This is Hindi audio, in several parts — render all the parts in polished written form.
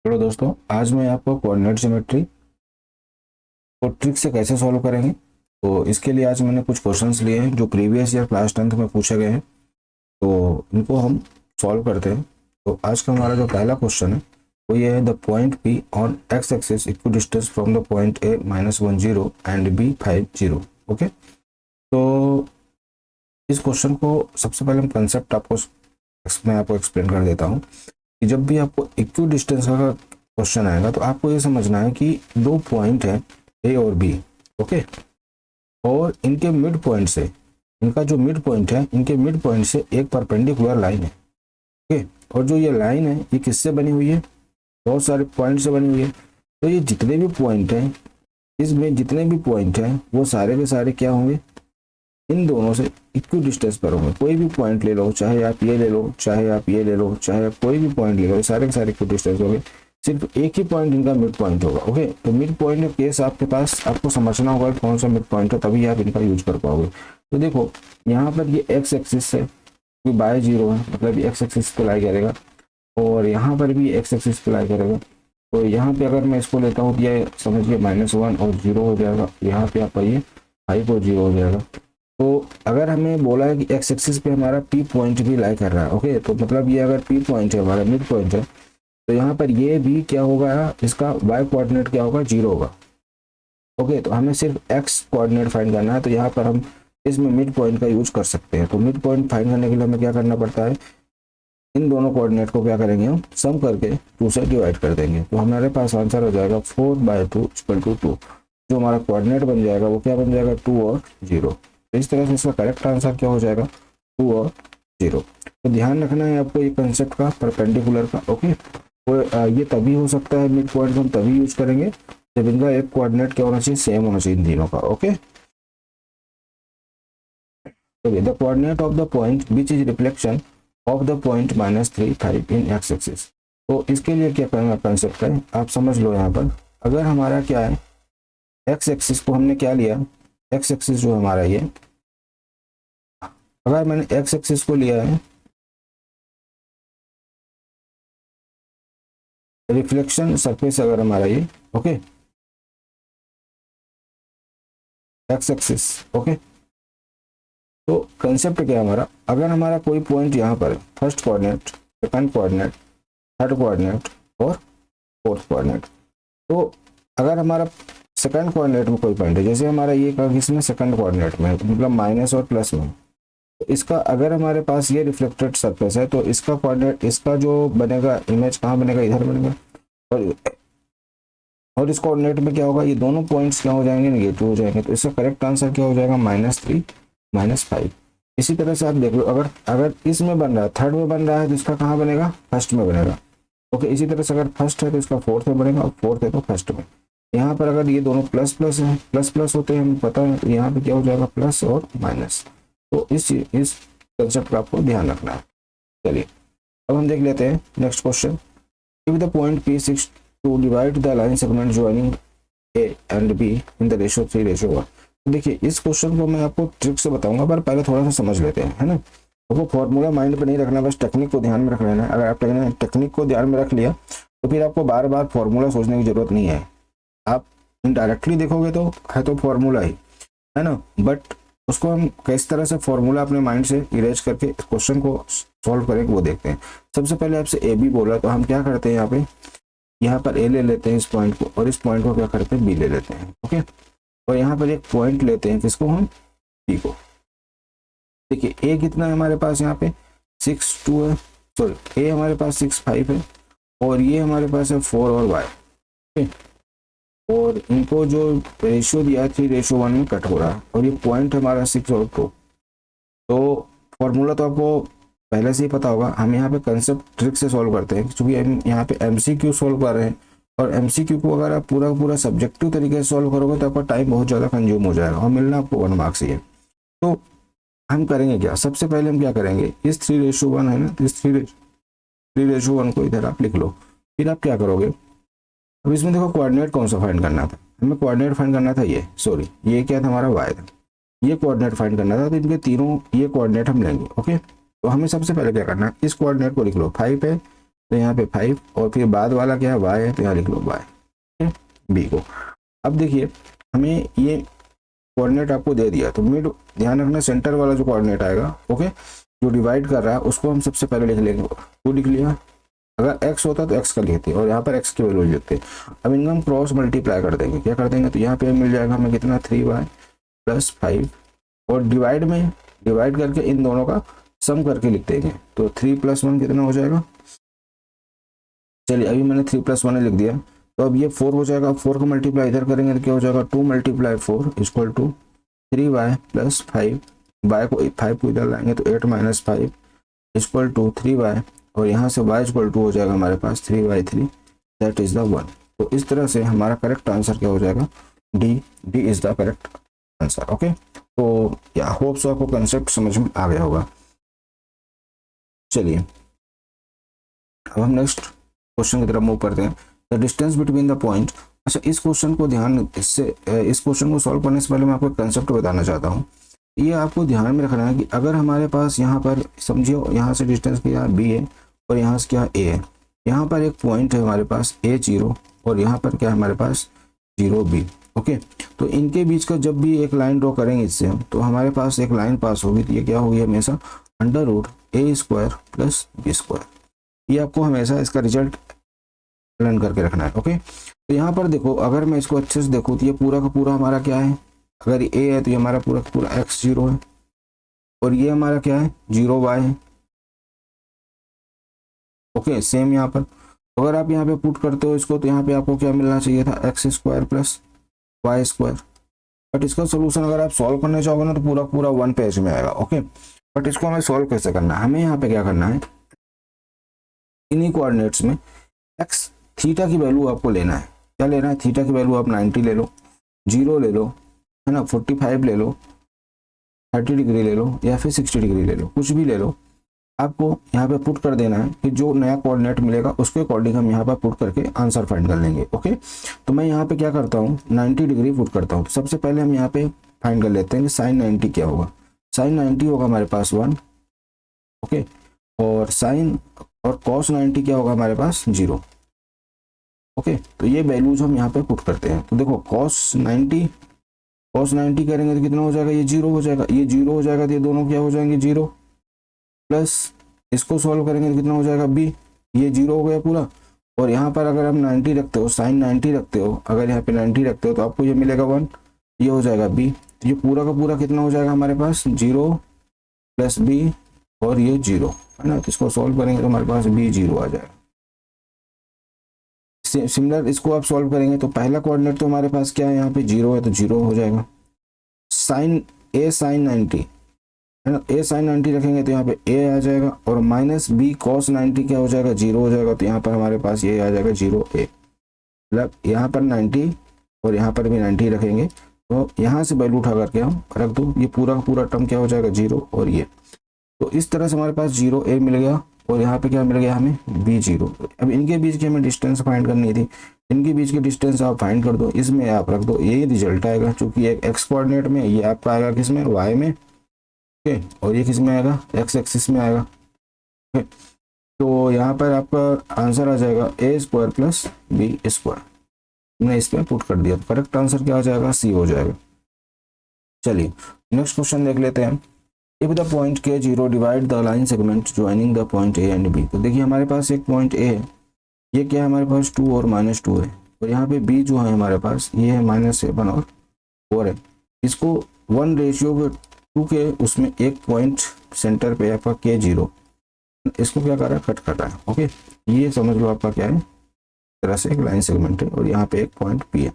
चलो दोस्तों, आज मैं आपको कोऑर्डिनेट ज्योमेट्री को ट्रिक से कैसे सॉल्व करेंगे। तो इसके लिए आज मैंने कुछ क्वेश्चंस लिए हैं जो प्रीवियस ईयर क्लास 10th में पूछे गए हैं, तो इनको हम सॉल्व करते हैं। तो आज का हमारा जो पहला क्वेश्चन है वो ये है, the point P on X axis equidistance from the point A -10 and B 50। Okay, तो इस क्वेश्चन को सबसे पहले हम कंसेप्ट मैं आपको एक्सप्लेन कर देता हूँ कि जब भी आपको इक्व डिस्टेंस का क्वेश्चन आएगा तो आपको ये समझना है कि दो पॉइंट है ए और बी। ओके, और इनके मिड पॉइंट से, इनका जो मिड पॉइंट है, इनके मिड पॉइंट से एक परपेंडिकुलर लाइन है। ओके, और जो ये लाइन है ये किससे बनी हुई है? बहुत सारे पॉइंट से बनी हुई है। तो ये जितने भी पॉइंट हैं, इसमें जितने भी पॉइंट हैं वो सारे के सारे क्या होंगे? इन दोनों से इक्व डिस्टेंस पर होंगे। कोई भी पॉइंट ले लो, चाहे आप ये ले लो, चाहे आप ये ले लो, चाहे आप कोई भी पॉइंट ले लो, सारे के सारे इक्व डिस्टेंस होंगे। सिर्फ एक ही पॉइंट इनका मिड पॉइंट होगा। ओके, तो मिड पॉइंट का केस आपके पास आपको समझना होगा कौन सा मिड पॉइंट है, तभी आप इनका यूज कर पाओगे। तो देखो, यहाँ पर ये एक्स एक्सिस है, बाय 0 है, मतलब एक्स एक्सिस पे लाई करेगा, और यहाँ पर भी एक्स एक्सिस पे लाई करेगा। तो यहाँ पे अगर मैं इसको लेता हूँ तो ये समझिए -1 और 0 हो जाएगा। यहाँ पे आप आइए 5 और 0 हो जाएगा। तो अगर हमें बोला है कि एक्स एक्सिस पे हमारा पी पॉइंट भी लाई कर रहा है, ओके, तो मतलब ये अगर पी पॉइंट है, हमारा मिड पॉइंट है, तो यहाँ पर ये भी क्या होगा, इसका वाई कोऑर्डिनेट क्या होगा? 0 होगा। ओके, तो हमें सिर्फ एक्स कोऑर्डिनेट फाइंड करना है, तो यहाँ पर हम इसमें मिड पॉइंट का यूज कर सकते हैं। तो मिड पॉइंट फाइंड करने के लिए हमें क्या करना पड़ता है? इन दोनों कोऑर्डिनेट को क्या करेंगे, हम सम करके 2 से डिवाइड कर देंगे। तो हमारे पास आंसर हो जाएगा 4/2 = 2। जो हमारा कोऑर्डिनेट बन जाएगा वो क्या बन जाएगा? 2 और 0। तो इस तरह से इसका करेक्ट आंसर क्या हो जाएगा? 2 और 0। तो ध्यान रखना है आपको ये कंसेप्ट का, परपेंडिकुलर का। ओके, तो ये तभी हो सकता है, मिड पॉइंट हम तभी यूज करेंगे जब इनका एक कोऑर्डिनेट क्या होना चाहिए? सेम होना चाहिए इन तीनों का। Okay, the coordinate of the point which is reflection of the point -3, 5 in x axis. तो इसके लिए क्या करना कंसेप्ट है, आप समझ लो। यहाँ पर अगर हमारा क्या है, एक्स एक्सिस को हमने क्या लिया, एक्स एक्सिस जो हमारा ये, अगर मैंने एक्स एक्सिस को लिया है रिफ्लेक्शन सरफेस, अगर हमारा ये, ओके, एक्स एक्सिस, ओके, तो कंसेप्ट क्या है हमारा, अगर हमारा कोई पॉइंट यहाँ पर first coordinate, second coordinate, third coordinate और फोर्थ कोऑर्डिनेट, तो अगर हमारा सेकंड कोऑर्डिनेट में कोई पॉइंट है, जैसे हमारा ये किसमें, सेकंड कोऑर्डिनेट में, मतलब माइनस और प्लस में, तो इसका अगर हमारे पास ये रिफ्लेक्टेड सरफेस है तो इसका कोऑर्डिनेट, इसका जो बनेगा इमेज कहाँ बनेगा? इधर बनेगा। और इस कोऑर्डिनेट में क्या होगा? ये दोनों पॉइंट्स क्या हो जाएंगे? नेगेटिव हो जाएंगे। तो इसका करेक्ट आंसर क्या हो जाएगा? -3 -5। इसी तरह से आप देख लो, अगर अगर इसमें बन रहा है, थर्ड में बन रहा है, तो इसका कहाँ बनेगा? फर्स्ट में बनेगा। ओके, इसी तरह से अगर फर्स्ट है तो इसका फोर्थ में बनेगा, और फोर्थ है तो फर्स्ट में। यहाँ पर अगर ये दोनों प्लस प्लस है, प्लस प्लस होते हैं, हमें पता है, तो यहाँ पे क्या हो जाएगा? प्लस और माइनस। तो इस कंसेप्ट का आपको ध्यान रखना है। चलिए अब हम देख लेते हैं next question. If the point P6 to divide the line segment joining A and B in the ratio 3:1। देखिए, इस क्वेश्चन को मैं आपको ट्रिक से बताऊंगा, पर पहले थोड़ा सा समझ लेते हैं, है ना। आपको फॉर्मूला माइंड पे नहीं रखना, बस टेक्निक को ध्यान में रख लेना है। अगर आप टेक्निक को ध्यान में रख लिया तो फिर आपको बार बार फॉर्मूला सोचने की जरूरत नहीं है। आप इनडायरेक्टली देखोगे तो है तो फॉर्मूला ही, है ना, बट उसको हम किस तरह से फॉर्मूला अपने माइंड से इरेज करके क्वेश्चन को सॉल्व करेंगे वो देखते हैं। सबसे पहले आपसे ए बी बोला, तो हम क्या करते हैं, यहाँ पर ए ले लेते हैं इस पॉइंट को, और इस पॉइंट को क्या करते हैं? बी ले लेते हैं। ओके, और यहाँ पर एक पॉइंट लेते हैं, किसको? हम बी को। देखिए ए कितना है हमारे पास, यहाँ पे 6 2 है, सॉरी ए हमारे पास 6 5 है, और ये हमारे पास है 4 और वाई। ओके, और इनको जो रेशियो दिया है 3:1 में कट हो रहा है, और ये पॉइंट हमारा 6 और 2। तो फॉर्मूला तो आपको पहले से ही पता होगा। हम यहाँ पे कंसेप्ट ट्रिक से सॉल्व करते हैं, क्योंकि हम यहाँ पे एमसीक्यू सॉल्व कर रहे हैं, और एमसीक्यू को अगर आप पूरा पूरा सब्जेक्टिव तरीके से सॉल्व करोगे तो आपका टाइम बहुत ज़्यादा कंज्यूम हो जाएगा, और मिलना आपको 1 मार्क्स ही है। तो हम करेंगे क्या, सबसे पहले हम क्या करेंगे, इस 3:1 है ना, इस 3:1 को इधर आप लिख लो। फिर आप क्या करोगे, अब इसमें देखो कोऑर्डिनेट कौन सा फाइंड करना था, हमें कोऑर्डिनेट फाइंड करना था ये, सॉरी ये क्या था हमारा? वाई था। ये कोऑर्डिनेट फाइंड करना था, तो इनके तीनों ये कोऑर्डिनेट हम लेंगे। ओके, तो हमें सबसे पहले क्या करना है, इस कोऑर्डिनेट को लिख लो, 5 है, तो यहाँ पे 5 और फिर बाद वाला क्या है y है, तो यहाँ लिख लो y बी को। अब देखिए हमें ये कोऑर्डिनेट आपको दे दिया, तो मिड ध्यान रखना सेंटर वाला जो कोऑर्डिनेट आएगा, ओके, जो डिवाइड कर रहा है उसको हम सबसे पहले लिख लेंगे, वो लिख लिया। अगर x होता तो x का लिखते और यहाँ पर x की वैल्यू लिखते। अब इनको हम क्रॉस मल्टीप्लाई कर देंगे, क्या कर देंगे, तो यहाँ पे मिल जाएगा हमें कितना 3y + 5 और डिवाइड करके इन दोनों का सम करके लिख देंगे, तो 3 + 1 कितना हो जाएगा। चलिए अभी मैंने 3 + 1 लिख दिया, तो अब ये 4 हो जाएगा। 4 का मल्टीप्लाई इधर करेंगे तो क्या हो जाएगा 2 × 4 = 3y + 5, y को 5 को इधर लाएंगे तो 8 - 5 = 3y और यहाँ से y = हो जाएगा हमारे पास 3y3 दैट इज द 1। तो इस तरह से हमारा करेक्ट आंसर क्या हो जाएगा, D is the correct answer. Okay, तो या होप सो आपको कंसेप्ट समझ में आ गया होगा। चलिए अब हम नेक्स्ट क्वेश्चन की तरफ मूव करते हैं। The distance between the point. अच्छा, इस क्वेश्चन को सॉल्व करने से पहले मैं आपको एक कंसेप्ट बताना चाहता हूँ। ये आपको ध्यान में रखना है कि अगर हमारे पास यहाँ पर समझिए यहाँ से डिस्टेंस क्या है b है और यहाँ से क्या a है, यहाँ पर एक पॉइंट है हमारे पास a0 और यहाँ पर क्या है हमारे पास 0b। ओके, तो इनके बीच का जब भी एक लाइन ड्रॉ करेंगे इससे हम, तो हमारे पास एक लाइन पास होगी, तो ये क्या होगी हमेशा √a² + b²। ये आपको हमेशा इसका रिजल्ट लर्न करके रखना है। ओके, तो यहाँ पर देखो अगर मैं इसको अच्छे से देखूँ तो ये पूरा का पूरा हमारा क्या है, अगर ये a है तो ये हमारा पूरा का पूरा x0 है और ये हमारा क्या है 0y है। ओके, सेम यहाँ पर अगर आप यहाँ पे पुट करते हो इसको तो यहाँ पे आपको क्या मिलना चाहिए था x² + y²। बट इसका सोल्यूशन अगर आप सॉल्व करना चाहोगे ना तो पूरा पूरा 1 पेज में आएगा। ओके, बट इसको हमें सॉल्व कैसे करना है, हमें यहाँ पे क्या करना है, इन्हीं कोऑर्डिनेट्स में x थीटा की वैल्यू आपको लेना है। क्या लेना है, थीटा की वैल्यू आप 90 ले लो, 0 ले लो, है ना, 45 ले लो, 30 डिग्री ले लो या फिर 60 डिग्री ले लो, कुछ भी ले लो। आपको यहाँ पे पुट कर देना है कि जो नया कोऑर्डिनेट मिलेगा उसके अकॉर्डिंग हम यहाँ पर पुट करके आंसर फाइंड कर लेंगे। ओके, तो मैं यहाँ पे क्या करता हूँ 90 डिग्री पुट करता हूँ। तो सबसे पहले हम यहाँ पे फाइंड कर लेते हैं कि साइन 90 क्या होगा। साइन 90 होगा हमारे पास 1। ओके, और साइन और कॉस 90 क्या होगा हमारे पास 0। ओके, तो ये वैल्यूज हम यहाँ पे पुट करते हैं। तो देखो कॉस 90 करेंगे तो कितना हो जाएगा, ये 0 हो जाएगा, ये 0 हो जाएगा, तो ये दोनों क्या हो जाएंगे 0 प्लस इसको सॉल्व करेंगे तो कितना हो जाएगा b, ये 0 हो गया पूरा। और यहाँ पर अगर हम 90 रखते हो, साइन 90 रखते हो, अगर यहाँ पे 90 रखते हो तो आपको ये मिलेगा 1, ये हो जाएगा b। तो ये पूरा का पूरा कितना हो जाएगा हमारे पास 0 + b और ये 0 है ना। तो इसको सॉल्व करेंगे तो हमारे पास b 0 आ जाएगा। सिमिलर इसको आप सॉल्व करेंगे तो पहला कोऑर्डिनेट तो हमारे पास क्या है, यहाँ पे 0 है तो 0 हो जाएगा। साइन a sin 90 है ना, a sin 90 रखेंगे तो यहाँ पे a आ जाएगा और -b cos 90 क्या हो जाएगा 0 हो जाएगा। तो यहाँ पर हमारे पास ये आ जाएगा 0a, मतलब यहाँ पर 90 और यहाँ पर भी 90 रखेंगे तो यहाँ से वैल्यू उठा करके हम रख दो, ये पूरा का पूरा टर्म क्या हो जाएगा 0 और ये। तो इस तरह से हमारे पास 0a मिल गया और यहाँ पे क्या मिल गया हमें b0। अब इनके बीच की हमें डिस्टेंस फाइंड करनी थी, इनके बीच की डिस्टेंस आप फाइंड कर दो, इसमें आप रख दो, यही रिजल्ट आएगा। चूंकि एक x कोऑर्डिनेट में ये आपका आएगा किस में, y में, ओके, और ये किस में आएगा x एक्सिस में आएगा। ओके, तो यहाँ पर आपका आंसर आ जाएगा a² + b²। मैंने इस पर पुट कर दिया, करेक्ट आंसर क्या आ जाएगा, c हो जाएगा। चलिए नेक्स्ट क्वेश्चन देख लेते हैं। If the point K0 divide the line segment joining the point A and B। तो देखिए हमारे पास एक पॉइंट A है, ये क्या है हमारे पास 2 और -2 है, और यहाँ पे B जो है हमारे पास ये है -7 और 4 है। इसको 1:2 के उसमें एक पॉइंट सेंटर पे आपका K0, इसको क्या कर रहा है, कट कर रहा है। ओके, ये समझ लो आपका क्या है, तरह से एक लाइन सेगमेंट है और यहाँ पे एक पॉइंट P है।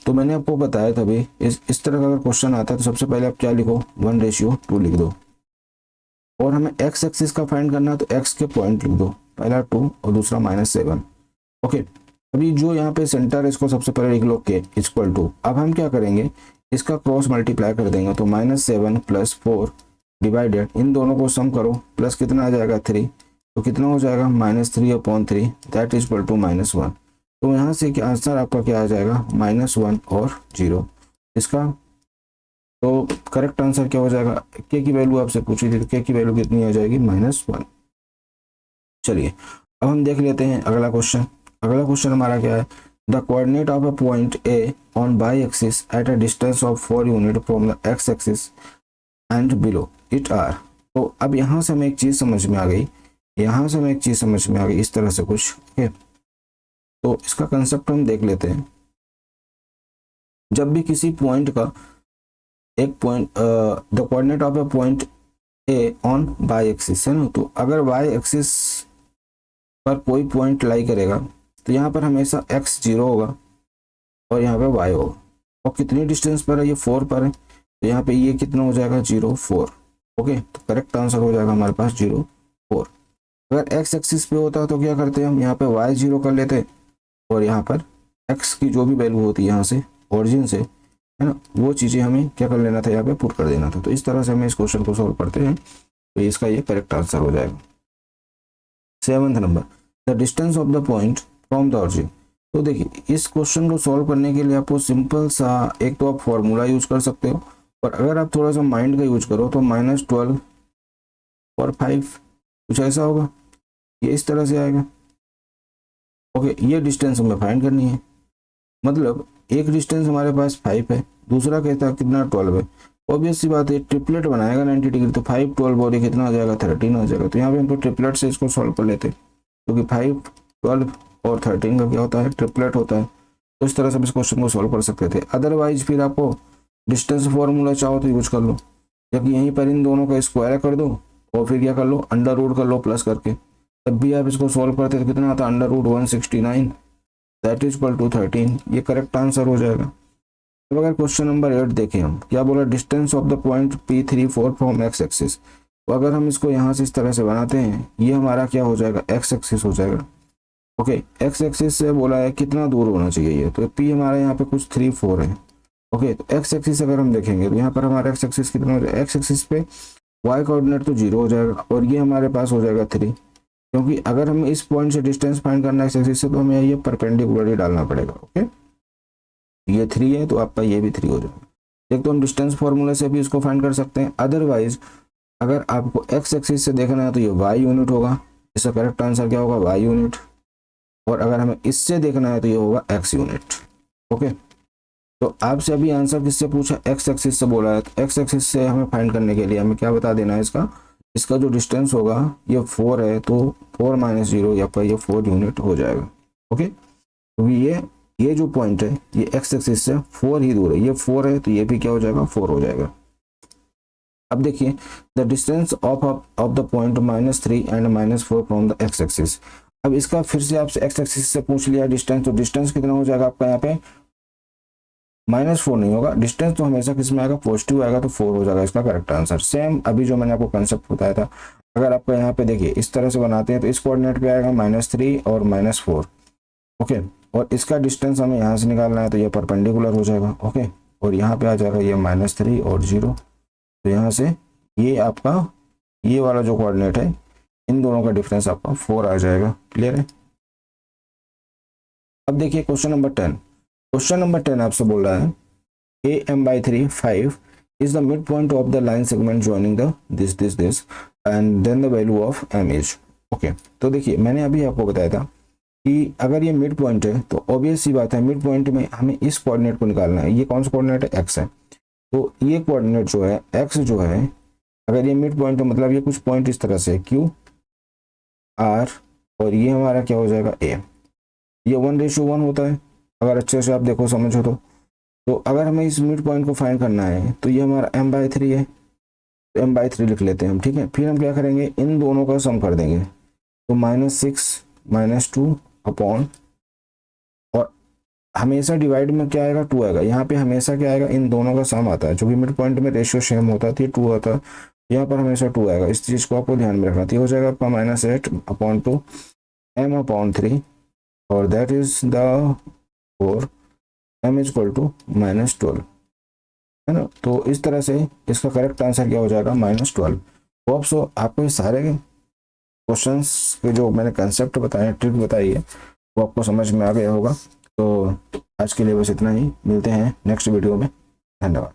तो मैंने आपको बताया था भाई इस तरह का अगर क्वेश्चन आता है तो सबसे पहले आप क्या लिखो 1:2 लिख दो, और हमें x एक्सिस का फाइंड करना है तो x के पॉइंट लिख दो, पहला 2 और दूसरा -7। ओके, अभी जो यहाँ पे सेंटर है इसको सबसे पहले लिख लो k = अब हम क्या करेंगे, इसका क्रॉस मल्टीप्लाई कर देंगे तो -7 + 4 डिवाइडेड, इन दोनों को सम करो, प्लस कितना आ जाएगा 3, तो कितना हो जाएगा -3/3 दैट इज इक्वल टू -1। तो यहाँ से क्या आंसर आपका क्या आ जाएगा, -1 और 0 इसका। तो करेक्ट आंसर क्या हो जाएगा, k की वैल्यू आपसे पूछी थी तो k की वैल्यू कितनी आ जाएगी, -1। चलिए अब हम देख लेते हैं अगला क्वेश्चन। अगला क्वेश्चन हमारा क्या है, the coordinate of a point A on y axis at a distance of 4 unit from the x axis and below it are. तो अब यहाँ से हमें एक चीज़ समझ में आ गई, यहाँ से हमें एक चीज़ समझ में आ गई इस तरह से कुछ। ओके, तो इसका कंसेप्ट हम देख लेते हैं। जब भी किसी पॉइंट का एक point the coordinate of A point A on y axis है ना, तो अगर बाई एक्सिस पर कोई पॉइंट लाई करेगा तो यहाँ पर हमेशा x 0 होगा और यहाँ पे y होगा। और कितनी डिस्टेंस पर है, ये 4 पर है, तो यहाँ पे ये कितना हो जाएगा 0 4। ओके, तो करेक्ट आंसर हो जाएगा हमारे पास 0 4। अगर x एक्सिस पे होता तो क्या करते हैं हम, यहाँ पे y 0 कर लेते और यहाँ पर x की जो भी वैल्यू होती है यहाँ से ओरिजिन से, है ना, वो चीज़ें हमें क्या कर लेना था, यहाँ पे पुट कर देना था। तो इस तरह से हमें इस क्वेश्चन को सॉल्व करते हैं, तो इसका ये करेक्ट आंसर हो जाएगा। 7th number, the distance of the point from the origin. तो देखिए इस क्वेश्चन को सॉल्व करने के लिए आपको सिंपल सा एक तो आप फॉर्मूला यूज कर सकते हो, और अगर आप थोड़ा सा माइंड का यूज करो तो -12 और 5 कुछ ऐसा होगा, ये इस तरह से आएगा। ओके, ये डिस्टेंस हमें फाइंड करनी है। मतलब एक डिस्टेंस हमारे पास 5 है, दूसरा कहता है कितना 12 है। ऑब्वियस सी बात है, ट्रिपलेट बनाएगा 90 डिग्री, तो 5 12 और ये कितना हो जाएगा 13 हो जाएगा। तो यहाँ पे हम तो ट्रिपलेट से इसको सॉल्व कर लेते हैं, क्योंकि 5 12 और 13 का क्या होता है, ट्रिपलेट होता है। तो इस तरह से इस क्वेश्चन को सॉल्व कर सकते थे। अदरवाइज फिर आपको डिस्टेंस फॉर्मूला चाहो तो यूज कर लो, या कि यहीं पर इन दोनों का स्क्वायर कर दो और फिर क्या कर लो, अंडर रूट कर लो प्लस करके, तब भी आप इसको सॉल्व करते तो कितना आता, √169 दैट इज इक्वल टू 13। ये करेक्ट आंसर हो जाएगा। अब अगर क्वेश्चन नंबर 8 देखें, हम क्या बोला, distance of the point P34 from x axis. तो अगर हम इसको यहाँ से इस तरह से बनाते हैं, ये हमारा क्या हो जाएगा, एक्स एक्सिस हो जाएगा। ओके, एक्स एक्सिस से बोला है कितना दूर होना चाहिए ये, तो P हमारा यहाँ पे कुछ 3 4 है। ओके, तो एक्स एक्सिस अगर हम देखेंगे तो यहाँ पर हमारा एक्स एक्सिस कितना हो जाएगा, एक्स एक्सिस पे y कोऑर्डिनेट तो 0 हो जाएगा और ये हमारे पास हो जाएगा 3, क्योंकि अगर हमें इस पॉइंट से डिस्टेंस फाइंड करना है एक्स एक्सिस से, तो हमें ये परपेंडिकुलर डालना पड़ेगा। ओके, ये 3 है तो आपका ये भी 3 हो जाएगा। एक तो हम डिस्टेंस फॉर्मूले से भी इसको फाइंड कर सकते हैं, अदरवाइज अगर आपको एक्स एक्सिस से देखना है तो ये y यूनिट होगा, इसका करेक्ट आंसर क्या होगा, y यूनिट। और अगर हमें इससे देखना है तो ये होगा x यूनिट। ओके, तो आपसे अभी आंसर किससे पूछा, एक्स एक्सिस से बोला है, तो एक्स एक्सिस से हमें फाइंड करने के लिए हमें क्या बता देना है, इसका जो डिस्टेंस होगा ये 4 है, तो 4 - 0 या पर ये 4 यूनिट हो जाएगा। ओके, तो ये जो पॉइंट है ये एक्स एक्सिस से 4 ही दूर है, ये 4 है तो ये भी क्या हो जाएगा, 4 हो जाएगा। अब देखिए, the distance of the point -3 and -4 from the x axis. अब इसका फिर से आपसे एक्स एक्सिस से पूछ लिया डिस्टेंस, तो डिस्टेंस कितना हो जाएगा आपका, यहाँ पे -4 नहीं होगा, डिस्टेंस तो हमेशा किस में आएगा, पॉजिटिव आएगा, तो 4 हो जाएगा इसका करेक्ट आंसर। सेम अभी जो मैंने आपको कंसेप्ट बताया था, अगर आपको यहाँ पे देखिए इस तरह से बनाते हैं तो इस कोऑर्डिनेट पे आएगा -3 और -4। ओके, और इसका डिस्टेंस हमें यहाँ से निकालना है, तो ये परपेंडिकुलर हो जाएगा। ओके, और यहाँ पे आ जाएगा ये -3 और 0, तो यहाँ से ये आपका ये वाला जो कोऑर्डिनेट है, इन दोनों का डिफरेंस आपका 4 आ जाएगा। क्लियर है। अब देखिए क्वेश्चन नंबर 10। क्वेश्चन नंबर 10 आपसे बोल रहा है AM/3 5 is the midpoint of the line segment joining the this and then the value of M is। Okay, तो देखिए मैंने अभी आपको बताया था कि अगर ये मिड पॉइंट है तो ऑब्वियस सी बात है, मिड पॉइंट में हमें इस कोऑर्डिनेट को निकालना है। ये कौन सा कोऑर्डिनेट है, एक्स है, तो ये कोऑर्डिनेट जो है एक्स जो है, अगर ये मिड पॉइंट है मतलब ये कुछ पॉइंट इस तरह से Q R और ये हमारा क्या हो जाएगा A। ये 1:1 होता है, अगर अच्छे से आप देखो समझो तो अगर हमें इस मिड पॉइंट को फाइंड करना है तो ये हमारा M/3 है, तो M/3 लिख लेते हैं हम। ठीक है, फिर हम क्या करेंगे, इन दोनों का सम कर देंगे, तो -6 -2 अपॉन, और हमेशा डिवाइड में क्या आएगा, 2 आएगा। यहाँ पे हमेशा क्या आएगा, इन दोनों का सम आता है, जो भी मिड पॉइंट में रेशियो सेम होता है, 2 आता है, यहाँ पर हमेशा 2 आएगा। इस चीज़ को आपको ध्यान में रखना। तो ये हो जाएगा आपका -8/2 M/3 और that is the 4 M is equal to -12, है ना। तो इस तरह से इसका करेक्ट आंसर क्या हो जाएगा, -12। तो अब सो आपको सारे क्वेश्चंस के जो मैंने कंसेप्ट बताए, ट्रिक बताई है, वो आपको समझ में आ गया होगा। तो आज के लिए बस इतना ही, मिलते हैं नेक्स्ट वीडियो में। धन्यवाद।